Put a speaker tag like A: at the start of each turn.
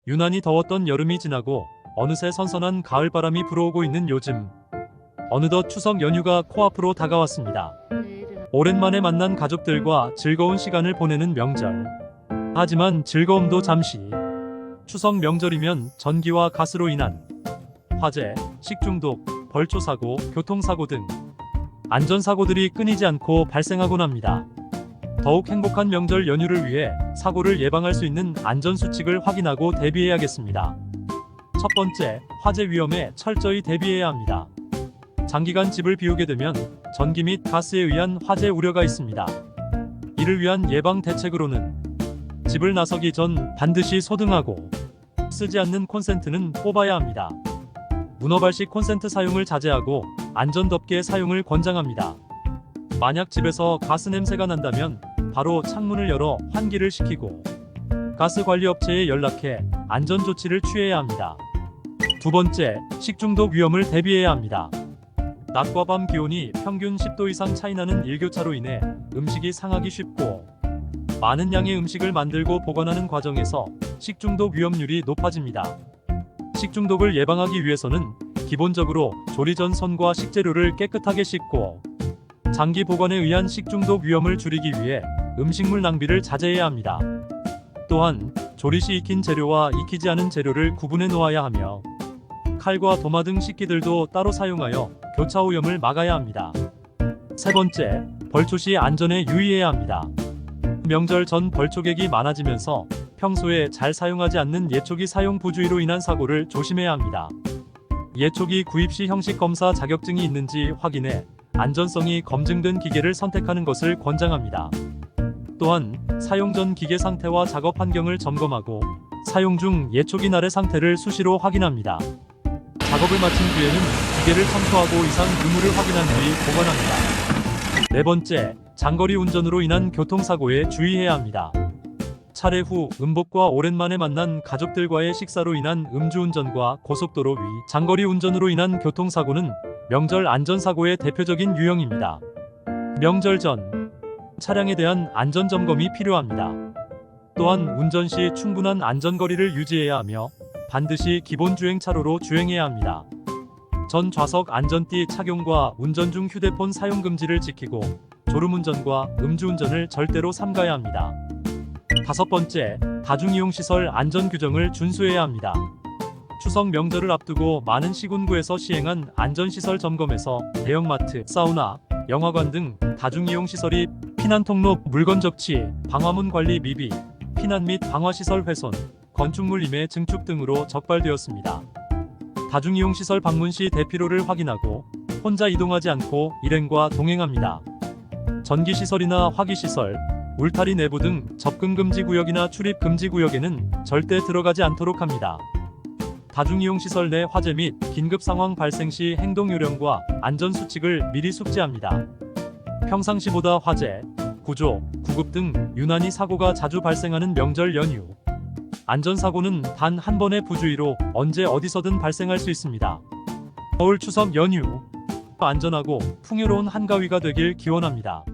A: 유난히 더웠던 여름이 지나고 어느새 선선한 가을바람이 불어오고 있는 요즘, 어느덧 추석 연휴가 코앞으로 다가왔습니다. 오랜만에 만난 가족들과 즐거운 시간을 보내는 명절. 하지만 즐거움도 잠시. 추석 명절이면 전기와 가스로 인한 화재, 식중독, 벌초사고, 교통사고 등 안전사고들이 끊이지 않고 발생하곤 합니다. 더욱 행복한 명절 연휴를 위해 사고를 예방할 수 있는 안전수칙을 확인하고 대비해야겠습니다. 첫 번째, 화재 위험에 철저히 대비해야 합니다. 장기간 집을 비우게 되면 전기 및 가스에 의한 화재 우려가 있습니다. 이를 위한 예방 대책으로는 집을 나서기 전 반드시 소등하고 쓰지 않는 콘센트는 뽑아야 합니다. 문어발식 콘센트 사용을 자제하고 안전덮개 사용을 권장합니다. 만약 집에서 가스 냄새가 난다면 바로 창문을 열어 환기를 시키고 가스관리업체에 연락해 안전조치를 취해야 합니다. 두 번째, 식중독 위험을 대비해야 합니다. 낮과 밤 기온이 평균 10도 이상 차이 나는 일교차로 인해 음식이 상하기 쉽고 많은 양의 음식을 만들고 보관하는 과정에서 식중독 위험률이 높아집니다. 식중독을 예방하기 위해서는 기본적으로 조리 전 손과 식재료를 깨끗하게 씻고 장기 보관에 의한 식중독 위험을 줄이기 위해 음식물 낭비를 자제해야 합니다. 또한 조리 시 익힌 재료와 익히지 않은 재료를 구분해 놓아야 하며 칼과 도마 등 식기들도 따로 사용하여 교차 오염을 막아야 합니다. 세 번째, 벌초 시 안전에 유의해야 합니다. 명절 전 벌초객이 많아지면서 평소에 잘 사용하지 않는 예초기 사용 부주의로 인한 사고를 조심해야 합니다. 예초기 구입 시 형식 검사 자격증이 있는지 확인해 안전성이 검증된 기계를 선택하는 것을 권장합니다. 또한 사용 전 기계 상태와 작업 환경을 점검하고 사용 중 예초기 날의 상태를 수시로 확인합니다. 작업을 마친 뒤에는 기계를 청소하고 이상 유무를 확인한 뒤 보관합니다. 네 번째, 장거리 운전으로 인한 교통사고에 주의해야 합니다. 차례 후 음복과 오랜만에 만난 가족들과의 식사로 인한 음주운전과 고속도로 위 장거리 운전으로 인한 교통사고는 명절 안전사고의 대표적인 유형입니다. 명절 전 차량에 대한 안전점검이 필요합니다. 또한 운전 시 충분한 안전거리를 유지해야 하며 반드시 기본주행 차로로 주행해야 합니다. 전 좌석 안전띠 착용과 운전 중 휴대폰 사용 금지를 지키고 졸음운전과 음주운전을 절대로 삼가야 합니다. 다섯 번째, 다중이용시설 안전규정을 준수해야 합니다. 추석 명절을 앞두고 많은 시군구에서 시행한 안전시설 점검에서 대형마트, 사우나, 영화관 등 다중이용시설이 피난통로, 물건 접치, 방화문 관리 미비, 피난 및 방화시설 훼손, 건축물 임해 증축 등으로 적발되었습니다. 다중이용시설 방문 시 대피로를 확인하고 혼자 이동하지 않고 일행과 동행합니다. 전기시설이나 화기시설, 울타리 내부 등 접근 금지 구역이나 출입 금지 구역에는 절대 들어가지 않도록 합니다. 다중이용시설 내 화재 및 긴급 상황 발생 시 행동 요령과 안전 수칙을 미리 숙지합니다. 평상시보다 화재, 구조, 구급 등 유난히 사고가 자주 발생하는 명절 연휴. 안전사고는 단 한 번의 부주의로 언제 어디서든 발생할 수 있습니다. 겨울 추석 연휴, 안전하고 풍요로운 한가위가 되길 기원합니다.